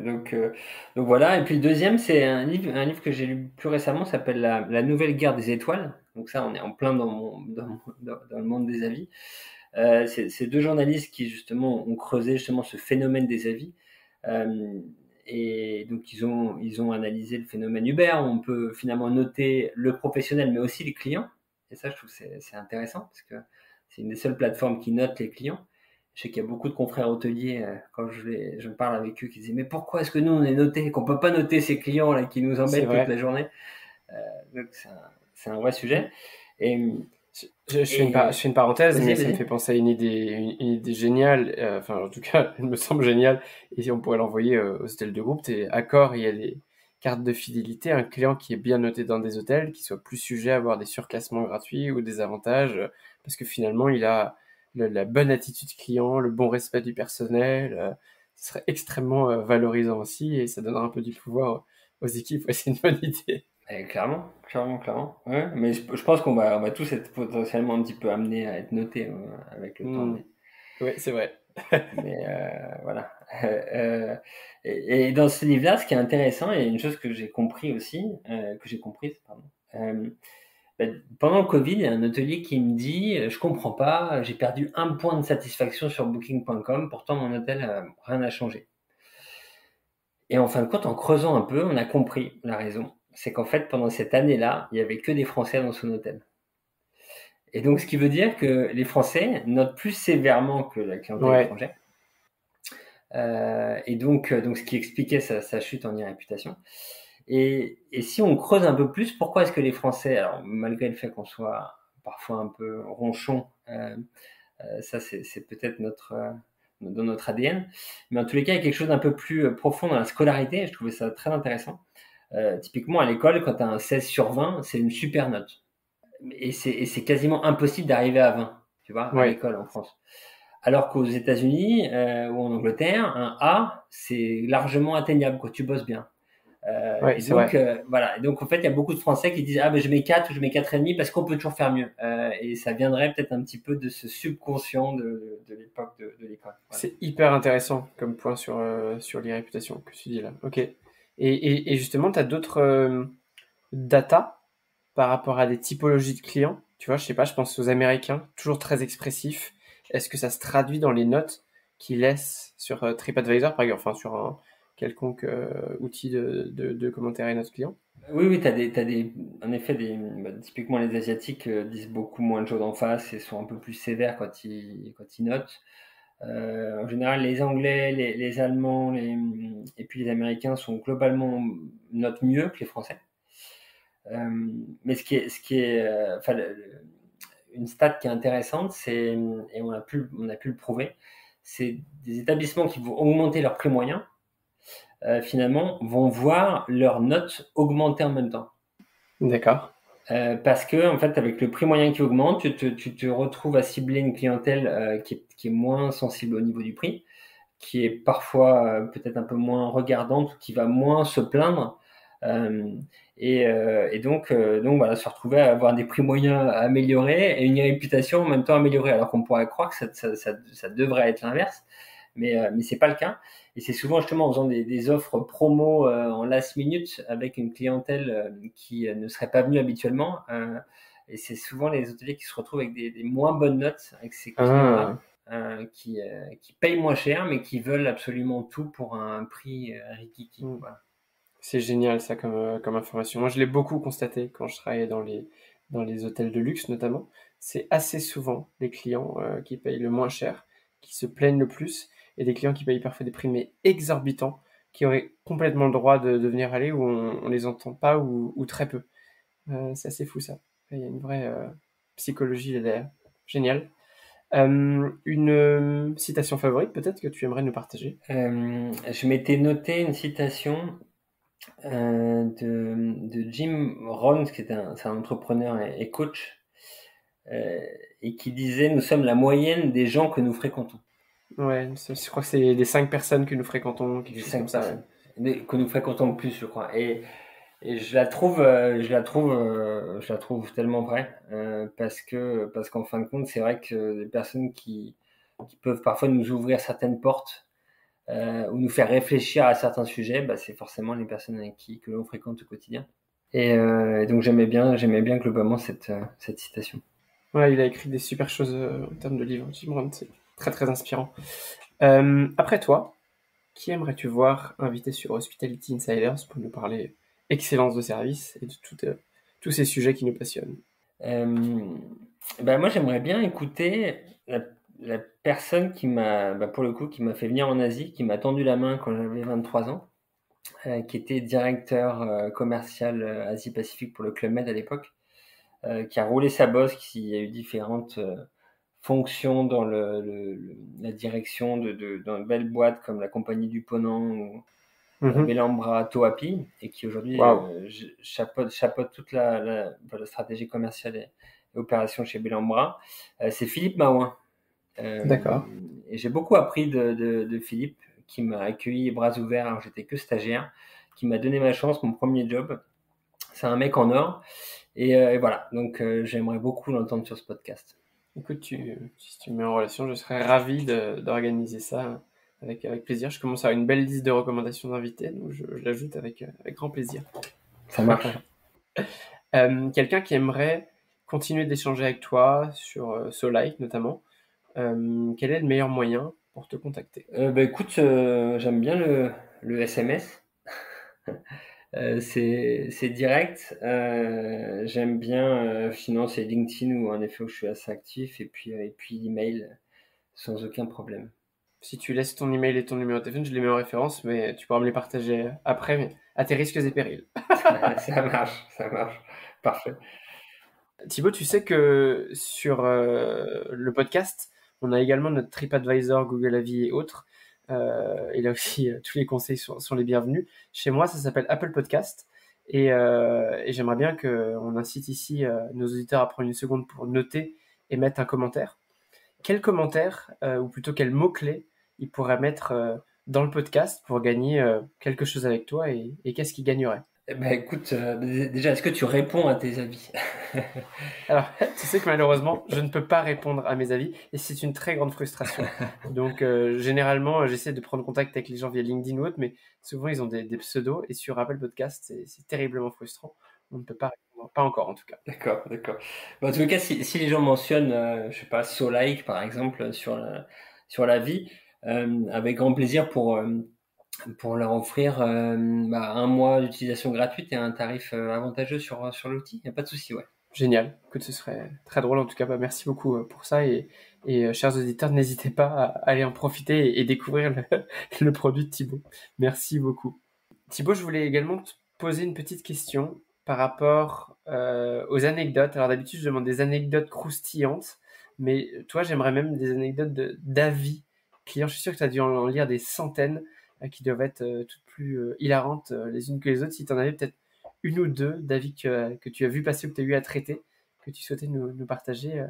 Donc voilà. Et puis le deuxième, c'est un livre que j'ai lu plus récemment, s'appelle La Nouvelle Guerre des Étoiles. Donc ça, on est en plein dans le monde des avis. C'est deux journalistes qui justement ont creusé justement ce phénomène des avis. Et donc ils ont analysé le phénomène Uber. On peut finalement noter le professionnel, mais aussi les clients. Et ça, je trouve que c'est intéressant parce que c'est une des seules plateformes qui note les clients. Je sais qu'il y a beaucoup de confrères hôteliers, quand je parle avec eux, qui disent mais pourquoi est-ce que nous on est noté, qu'on peut pas noter ces clients là qui nous C'est embêtent toute vrai. la journée. Donc c'est un vrai sujet. Et, Je fais une parenthèse, vas-y, mais ça me vas-y. fait penser à une idée géniale, enfin en tout cas, elle me semble géniale, et on pourrait l'envoyer aux hôtels de groupe. T'es accord, il y a les cartes de fidélité, un client qui est bien noté dans des hôtels, qui soit plus sujet à avoir des surclassements gratuits ou des avantages, parce que finalement il a la bonne attitude client, le bon respect du personnel, ce serait extrêmement valorisant aussi, et ça donnera un peu du pouvoir aux équipes. Ouais, c'est une bonne idée. Clairement, clairement, clairement. Ouais, mais je pense on va tous être potentiellement un petit peu amenés à être notés avec le temps. Hmm. Ouais, c'est vrai. Mais voilà. Et dans ce livre-là, ce qui est intéressant, et une chose que j'ai compris aussi, que j'ai comprise, pardon. Pendant le Covid, il y a un hôtelier qui me dit, je comprends pas, j'ai perdu 1 point de satisfaction sur Booking.com, pourtant mon hôtel, rien n'a changé. Et en fin de compte, en creusant un peu, on a compris la raison. C'est qu'en fait, pendant cette année-là, il y avait que des Français dans son hôtel. Et donc, ce qui veut dire que les Français notent plus sévèrement que la clientèle Ouais. étrangère. Et donc, ce qui expliquait sa chute en e-réputation. Et si on creuse un peu plus, pourquoi est-ce que les Français, alors malgré le fait qu'on soit parfois un peu ronchon, ça c'est peut-être dans notre ADN, mais en tous les cas, il y a quelque chose d'un peu plus profond dans la scolarité, et je trouvais ça très intéressant. Typiquement à l'école, quand tu as un 16 sur 20, c'est une super note. Et c'est quasiment impossible d'arriver à 20, tu vois, à Ouais. l'école en France. Alors qu'aux États-Unis ou en Angleterre, un A, c'est largement atteignable quand tu bosses bien. Ouais, c'est vrai. Voilà. Et donc, en fait, il y a beaucoup de Français qui disent, ah, ben, je mets 4 ou je mets 4,5 parce qu'on peut toujours faire mieux. Et ça viendrait peut-être un petit peu de ce subconscient de l'époque de l'école. Voilà. C'est hyper intéressant comme point sur les réputations que tu dis là. Ok. Et justement, tu as d'autres data par rapport à des typologies de clients. Tu vois, je sais pas, je pense aux Américains, toujours très expressifs. Est-ce que ça se traduit dans les notes qu'ils laissent sur TripAdvisor, par exemple, enfin sur un quelconque outil de commentaire et notes clients? Oui, oui, en effet, typiquement les Asiatiques disent beaucoup moins de choses en face et sont un peu plus sévères quand ils notent. En général, les Anglais, les Allemands et puis les Américains sont globalement notent mieux que les Français. Mais ce qui est enfin, une stat qui est intéressante, c'est, et on a pu le prouver, c'est des établissements qui vont augmenter leur prix moyen, finalement, vont voir leurs notes augmenter en même temps. D'accord. Parce que en fait, avec le prix moyen qui augmente, tu te retrouves à cibler une clientèle qui est moins sensible au niveau du prix, qui est parfois peut-être un peu moins regardante, qui va moins se plaindre. Et donc voilà, se retrouver à avoir des prix moyens améliorés et une réputation en même temps améliorée, alors qu'on pourrait croire que ça devrait être l'inverse, mais c'est pas le cas. Et c'est souvent justement en faisant des offres promo en last minute avec une clientèle qui ne serait pas venue habituellement. Et c'est souvent les hôteliers qui se retrouvent avec des moins bonnes notes avec ces clients-là. Qui payent moins cher, mais qui veulent absolument tout pour un prix rikiki. Voilà. C'est génial ça comme information. Moi, je l'ai beaucoup constaté quand je travaillais dans les hôtels de luxe notamment. C'est assez souvent les clients qui payent le moins cher, qui se plaignent le plus, et des clients qui payent parfois des prix mais exorbitants, qui auraient complètement le droit de venir aller où on les entend pas ou très peu. C'est assez fou ça. Il y a une vraie psychologie derrière. Génial. Une citation favorite peut-être que tu aimerais nous partager? Je m'étais noté une citation de Jim Rohn, qui c'est un entrepreneur et coach, et qui disait: nous sommes la moyenne des gens que nous fréquentons. Ouais, je crois que c'est des 5 personnes que nous fréquentons, quelque chose comme ça. Que nous fréquentons le plus, je crois. Et je la trouve tellement vraie, parce qu'en fin de compte, c'est vrai que des personnes qui peuvent parfois nous ouvrir certaines portes, ou nous faire réfléchir à certains sujets, bah, c'est forcément les personnes avec que l'on fréquente au quotidien. Et donc j'aimais bien globalement cette citation. Ouais, il a écrit des super choses en termes de livres. Jim Rohn, c'est très très inspirant. Après toi, qui aimerais-tu voir invité sur Hospitality Insiders pour nous parler excellence de service et de tous ces sujets qui nous passionnent? Moi, j'aimerais bien écouter la personne qui m'a, pour le coup, qui m'a fait venir en Asie, qui m'a tendu la main quand j'avais 23 ans, qui était directeur commercial Asie-Pacifique pour le Club Med à l'époque, qui a roulé sa bosse, qui a eu différentes fonctions dans la direction dans de belles boîtes comme la Compagnie du Ponant ou Bellambra, Toapi, et qui aujourd'hui chapeaute toute la stratégie commerciale et opération chez Bellambra. C'est Philippe Maouin. D'accord. Et j'ai beaucoup appris de Philippe, qui m'a accueilli bras ouverts alors que j'étais que stagiaire, qui m'a donné ma chance, mon premier job. C'est un mec en or. Et voilà, donc j'aimerais beaucoup l'entendre sur ce podcast. Écoute, si tu me mets en relation, je serais ravi d'organiser ça avec plaisir. Je commence à avoir une belle liste de recommandations d'invités, donc je l'ajoute avec grand plaisir. Ça marche. Quelqu'un qui aimerait continuer d'échanger avec toi sur Solike notamment, quel est le meilleur moyen pour te contacter? Écoute, j'aime bien le SMS. C'est direct. J'aime bien, sinon c'est LinkedIn où en effet où je suis assez actif, et puis l'email sans aucun problème. Si tu laisses ton email et ton numéro de téléphone, je les mets en référence, mais tu pourras me les partager après, mais à tes risques et périls. Ça marche, parfait. Thibaut, tu sais que sur le podcast, on a également notre TripAdvisor, Google Avis et autres. Et là aussi, tous les conseils sont les bienvenus. Chez moi, ça s'appelle Apple Podcast. Et j'aimerais bien qu'on incite ici nos auditeurs à prendre une seconde pour noter et mettre un commentaire. Quel commentaire, ou plutôt quel mot-clé, ils pourraient mettre dans le podcast pour gagner quelque chose avec toi, et qu'est-ce qu'ils gagneraient? Écoute, déjà, est-ce que tu réponds à tes avis? Alors, tu sais que malheureusement, je ne peux pas répondre à mes avis, et c'est une très grande frustration. Donc, généralement, j'essaie de prendre contact avec les gens via LinkedIn ou autre, mais souvent, ils ont des pseudos, et sur Apple Podcast, c'est terriblement frustrant. On ne peut pas répondre, pas encore en tout cas. D'accord. En tout cas, si les gens mentionnent, je sais pas, Solike par exemple, sur la vie, avec grand plaisir pour leur offrir un mois d'utilisation gratuite et un tarif avantageux sur l'outil. Il n'y a pas de souci, ouais. Génial. Écoute, ce serait très drôle en tout cas. Merci beaucoup pour ça, et chers auditeurs, n'hésitez pas à aller en profiter et découvrir le produit de Thibaut. Merci beaucoup. Thibaut, je voulais également te poser une petite question. par rapport aux anecdotes. Alors d'habitude, je demande des anecdotes croustillantes, mais toi, j'aimerais même des anecdotes d'avis clients. Je suis sûr que tu as dû en lire des centaines qui doivent être toutes plus hilarantes les unes que les autres. Si tu en avais peut-être une ou deux d'avis que tu as vu passer ou que tu as eu à traiter, que tu souhaitais nous partager,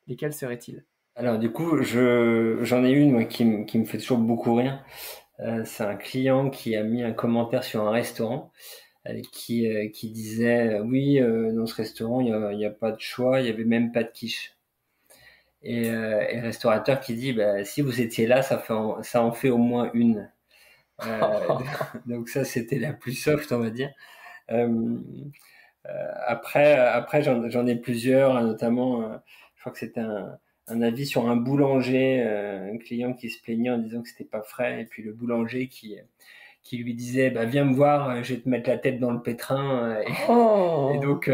lesquels seraient-ils? Alors du coup, j'en ai une moi, qui me fait toujours beaucoup rire. C'est un client qui a mis un commentaire sur un restaurant qui disait oui, dans ce restaurant il y a pas de choix, il y avait même pas de quiche. Et le restaurateur qui dit bah, si vous étiez là, ça en fait au moins une. Donc ça c'était la plus soft, on va dire. Après j'en ai plusieurs, notamment je crois que c'était un avis sur un boulanger, un client qui se plaignait en disant que c'était pas frais, et puis le boulanger qui lui disait bah viens me voir, je vais te mettre la tête dans le pétrin. Et donc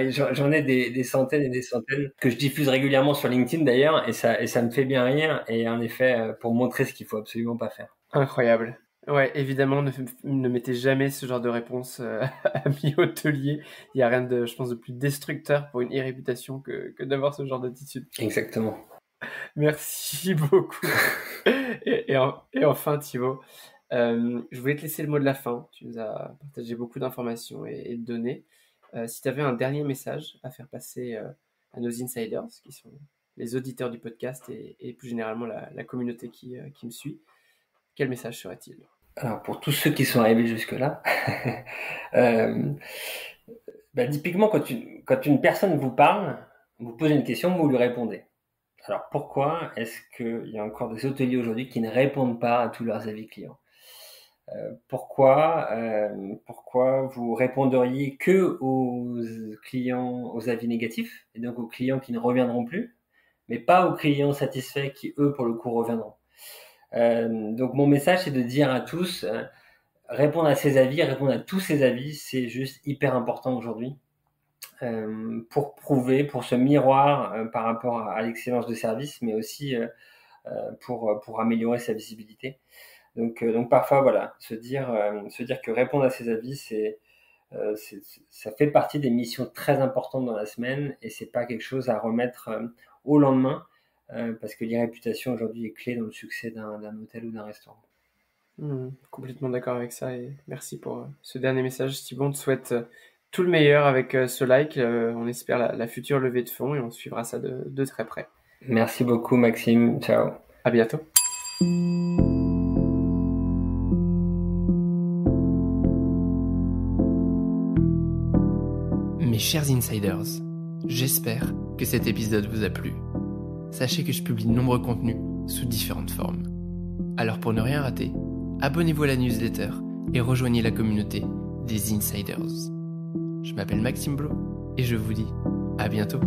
j'en ai des centaines et des centaines que je diffuse régulièrement sur LinkedIn d'ailleurs, et ça me fait bien rire, et en effet pour montrer ce qu'il faut absolument pas faire. Incroyable. Ouais, évidemment, ne mettez jamais ce genre de réponse à mi-hôtelier. Il n'y a rien de, je pense, de plus destructeur pour une e-réputation que d'avoir ce genre d'attitude. Exactement. Merci beaucoup. et enfin, Thibaut, je voulais te laisser le mot de la fin. Tu nous as partagé beaucoup d'informations et de données. Si tu avais un dernier message à faire passer à nos insiders, qui sont les auditeurs du podcast et plus généralement la communauté qui me suit, quel message serait-il? Alors pour tous ceux qui sont arrivés jusque-là, typiquement quand une personne vous parle, vous posez une question, vous lui répondez. Alors pourquoi est-ce qu'il y a encore des hôteliers aujourd'hui qui ne répondent pas à tous leurs avis clients? Pourquoi vous réponderiez que aux clients, aux avis négatifs, et donc aux clients qui ne reviendront plus, mais pas aux clients satisfaits qui, eux, pour le coup, reviendront? Donc mon message, c'est de dire à tous, répondre à ces avis, répondre à tous ces avis, c'est juste hyper important aujourd'hui pour prouver, pour ce miroir par rapport à l'excellence de service, mais aussi pour améliorer sa visibilité. Donc parfois voilà, se dire que répondre à ces avis, ça fait partie des missions très importantes dans la semaine, et c'est pas quelque chose à remettre au lendemain. Parce que l'irréputation aujourd'hui est clé dans le succès d'un hôtel ou d'un restaurant. Complètement d'accord avec ça, et merci pour ce dernier message. Thibaut, on te souhaite tout le meilleur avec ce like. On espère la future levée de fonds et on suivra ça de très près. Merci beaucoup Maxime, ciao. À bientôt. Mes chers insiders, j'espère que cet épisode vous a plu. Sachez que je publie de nombreux contenus sous différentes formes. Alors pour ne rien rater, abonnez-vous à la newsletter et rejoignez la communauté des Insiders. Je m'appelle Maxime Blo et je vous dis à bientôt.